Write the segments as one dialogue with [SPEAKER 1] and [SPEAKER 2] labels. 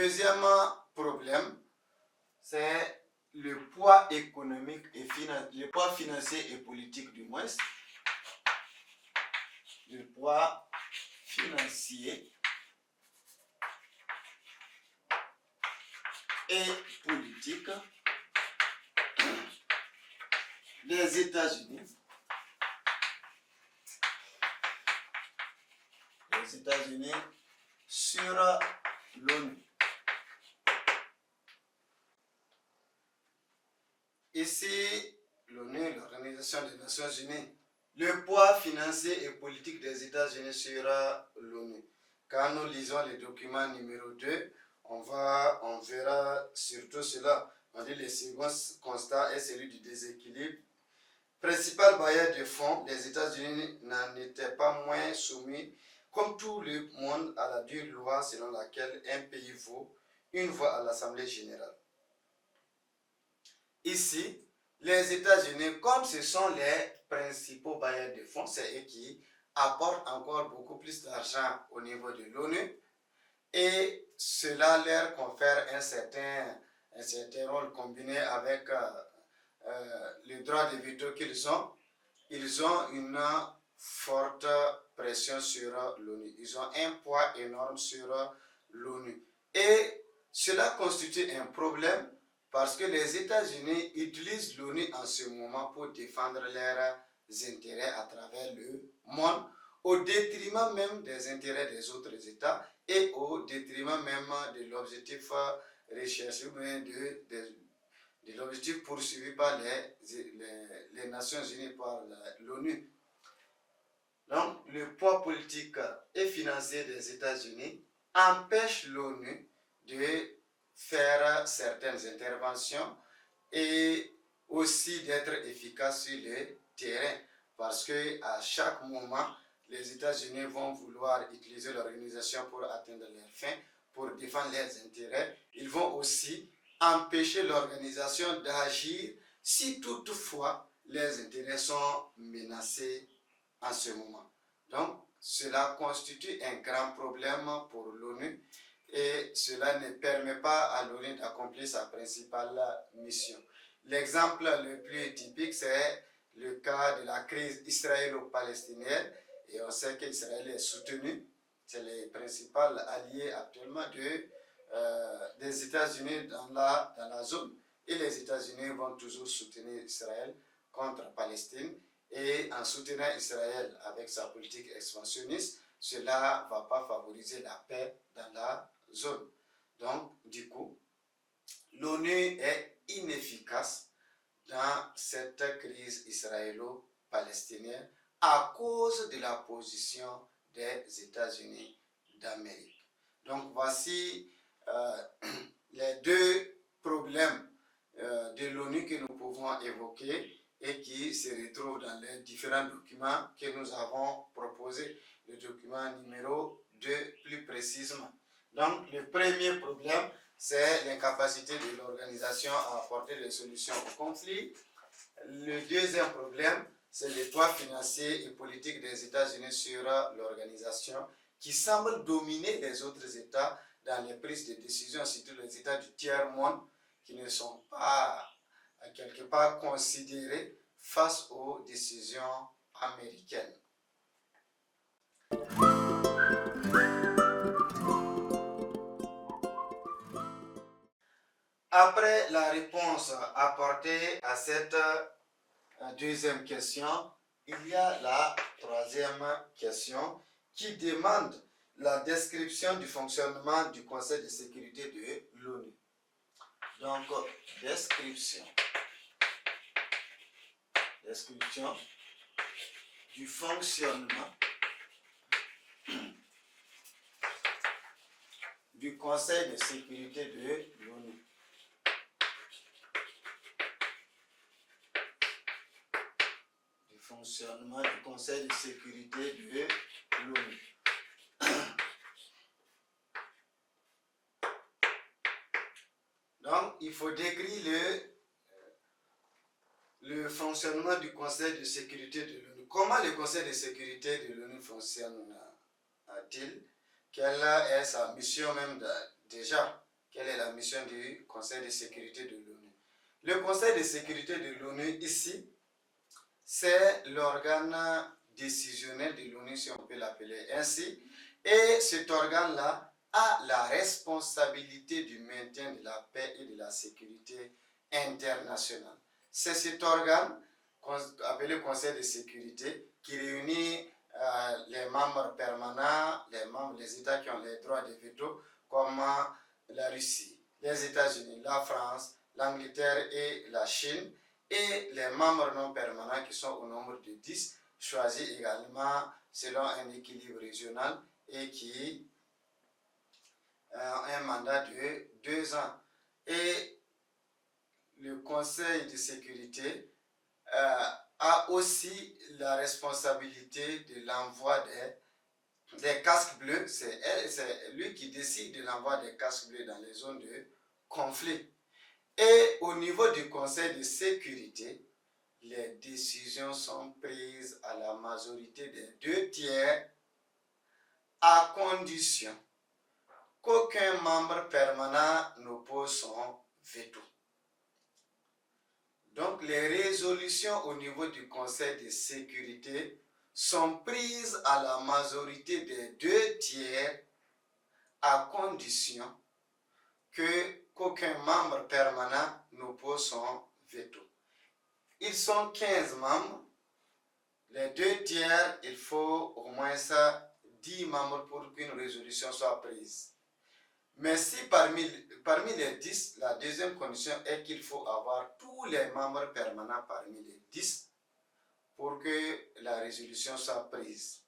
[SPEAKER 1] deuxième problème, c'est le poids économique et le poids financier et politique du moins. Le poids financier et politique des États-Unis. Les États-Unis sur l'ONU. Ici, l'ONU, l'Organisation des Nations Unies, le poids financier et politique des États-Unis sur l'ONU. Quand nous lisons le document numéro 2, on verra surtout cela. On dit le second constat est celui du déséquilibre. Principal bailleur de fonds, les États-Unis n'en étaient pas moins soumis, comme tout le monde, à la dure loi selon laquelle un pays vaut une voix à l'Assemblée générale. Ici, les États-Unis, comme ce sont les principaux bailleurs de fonds, c'est eux qui apportent encore beaucoup plus d'argent au niveau de l'ONU et cela leur confère un certain rôle combiné avec le droit de veto qu'ils ont. Ils ont une forte pression sur l'ONU. Ils ont un poids énorme sur l'ONU. Et cela constitue un problème parce que les États-Unis utilisent l'ONU en ce moment pour défendre leurs intérêts à travers le monde, au détriment même des intérêts des autres États et au détriment même de l'objectif recherché, de l'objectif poursuivi par les Nations Unies, par l'ONU. Donc, le poids politique et financier des États-Unis empêche l'ONU de faire certaines interventions et aussi d'être efficace sur le terrain parce qu'à chaque moment, les États-Unis vont vouloir utiliser l'organisation pour atteindre leurs fins, pour défendre leurs intérêts. Ils vont aussi empêcher l'organisation d'agir si toutefois les intérêts sont menacés en ce moment. Donc, cela constitue un grand problème pour l'ONU et cela ne permet pas à l'ONU d'accomplir sa principale mission. L'exemple le plus typique, c'est le cas de la crise israélo-palestinienne et on sait qu'Israël est soutenu, c'est les principaux alliés actuellement des États-Unis dans la zone et les États-Unis vont toujours soutenir Israël contre Palestine. Et en soutenant Israël avec sa politique expansionniste, cela ne va pas favoriser la paix dans la zone. Donc, du coup, l'ONU est inefficace dans cette crise israélo-palestinienne à cause de la position des États-Unis d'Amérique. Donc, voici les deux problèmes de l'ONU que nous pouvons évoquer et qui se retrouvent dans les différents documents que nous avons proposés. Le document numéro 2 plus précisément. Donc, le premier problème, c'est l'incapacité de l'organisation à apporter des solutions au conflit. Le deuxième problème, c'est le poids financier et politique des États-Unis sur l'organisation qui semble dominer les autres États dans les prises de décision, surtout les États du tiers-monde qui ne sont pas quelque part considérés face aux décisions américaines. Après la réponse apportée à cette deuxième question, il y a la troisième question qui demande la description du fonctionnement du Conseil de sécurité de l'ONU. Donc, description du fonctionnement du Conseil de sécurité de l'ONU. Du fonctionnement du Conseil de sécurité de l'ONU. Donc, il faut décrire le fonctionnement du Conseil de sécurité de l'ONU. Comment le Conseil de sécurité de l'ONU fonctionne-t-il? Quelle est sa mission même déjà? quelle est la mission du Conseil de sécurité de l'ONU. Le Conseil de sécurité de l'ONU ici, c'est l'organe décisionnel de l'ONU, si on peut l'appeler ainsi, et cet organe-là a la responsabilité du maintien de la paix et de la sécurité internationale. C'est cet organe, appelé Conseil de sécurité, qui réunit les membres permanents, les États qui ont les droits de veto, comme la Russie, les États-Unis, la France, l'Angleterre et la Chine, et les membres non permanents qui sont au nombre de 10, choisis également selon un équilibre régional et qui ont un mandat de 2 ans. Et le Conseil de sécurité a aussi la responsabilité de l'envoi des casques bleus. C'est lui qui décide de l'envoi des casques bleus dans les zones de conflit. Et au niveau du Conseil de sécurité, les décisions sont prises à la majorité des 2 tiers à condition qu'aucun membre permanent n'oppose son veto. Donc les résolutions au niveau du Conseil de sécurité sont prises à la majorité des 2 tiers à condition qu'aucun membre permanent n'oppose son veto. Ils sont 15 membres. Les 2 tiers, il faut au moins 10 membres pour qu'une résolution soit prise. Mais si parmi les 10, la deuxième condition est qu'il faut avoir tous les membres permanents parmi les 10 pour que la résolution soit prise.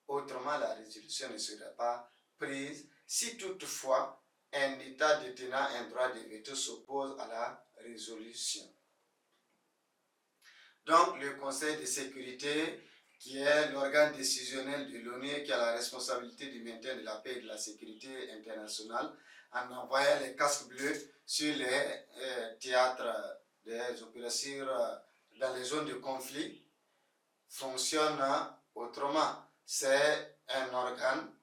[SPEAKER 1] Autrement, la résolution ne sera pas prise si toutefois un État détenant un droit de veto s'oppose à la résolution. Donc, le Conseil de sécurité, qui est l'organe décisionnel de l'ONU, qui a la responsabilité du maintien de la paix et de la sécurité internationale, en envoyant les casques bleus sur les théâtres des opérations dans les zones de conflit, fonctionne autrement. C'est un organe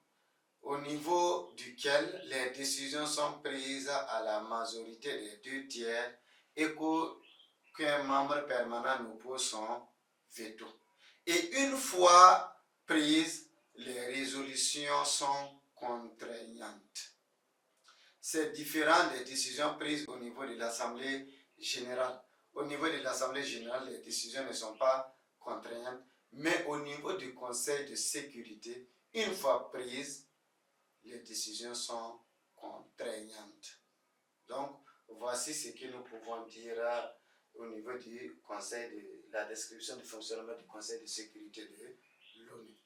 [SPEAKER 1] au niveau duquel les décisions sont prises à la majorité des 2 tiers et qu'un membre permanent n'oppose son veto. Et une fois prises, les résolutions sont contraignantes. C'est différent des décisions prises au niveau de l'Assemblée générale. Au niveau de l'Assemblée générale, les décisions ne sont pas contraignantes, mais au niveau du Conseil de sécurité, une fois prises, les décisions sont contraignantes. Donc, voici ce que nous pouvons dire au niveau du Conseil de la description du fonctionnement du Conseil de sécurité de l'ONU.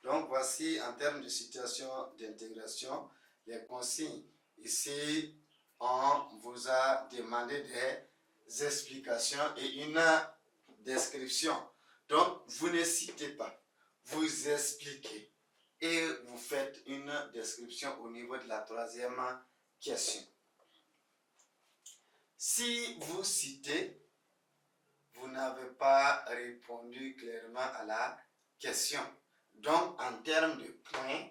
[SPEAKER 1] Donc, voici en termes de situation d'intégration, les consignes. Ici, on vous a demandé des explications et une description. Donc, vous ne citez pas, vous expliquez et vous faites une description au niveau de la 3e question. Si vous citez, vous n'avez pas répondu clairement à la question. Donc, en termes de points,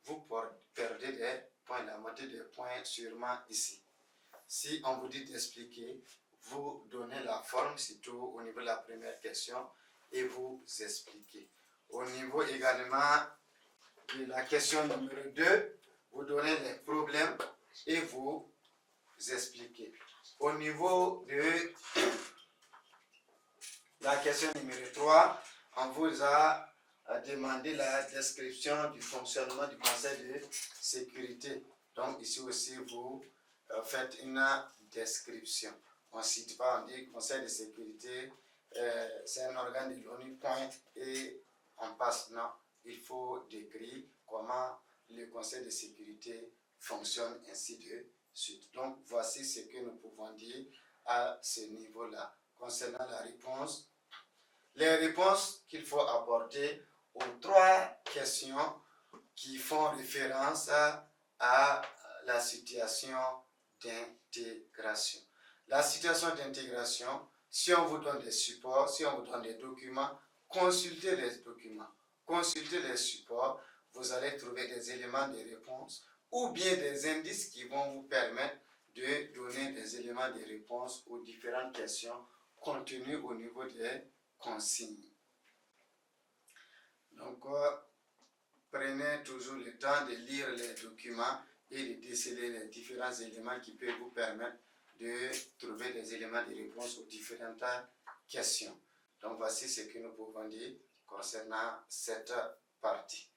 [SPEAKER 1] vous perdez des points, la moitié des points sûrement ici. Si on vous dit d'expliquer, vous donnez la forme, surtout au niveau de la première question, et vous expliquez. Au niveau également de la question numéro 2, vous donnez les problèmes et vous expliquez. Au niveau de la question numéro 3, on vous a demandé la description du fonctionnement du Conseil de sécurité. Donc ici aussi, vous faites une description. On ne cite pas, on dit Conseil de sécurité, c'est un organe de l'ONU, point, et on passe. Non, il faut décrire comment le Conseil de sécurité fonctionne, ainsi de suite. Donc voici ce que nous pouvons dire à ce niveau-là. Concernant la réponse, les réponses qu'il faut apporter aux 3 questions qui font référence à la situation d'intégration. La situation d'intégration, si on vous donne des supports, si on vous donne des documents, consultez les documents, consultez les supports, vous allez trouver des éléments de réponse ou bien des indices qui vont vous permettre de donner des éléments de réponse aux différentes questions contenues au niveau des consignes. Donc, prenez toujours le temps de lire les documents et de déceler les différents éléments qui peuvent vous permettre de trouver des éléments de réponse aux différentes questions. Donc, voici ce que nous pouvons dire concernant cette partie.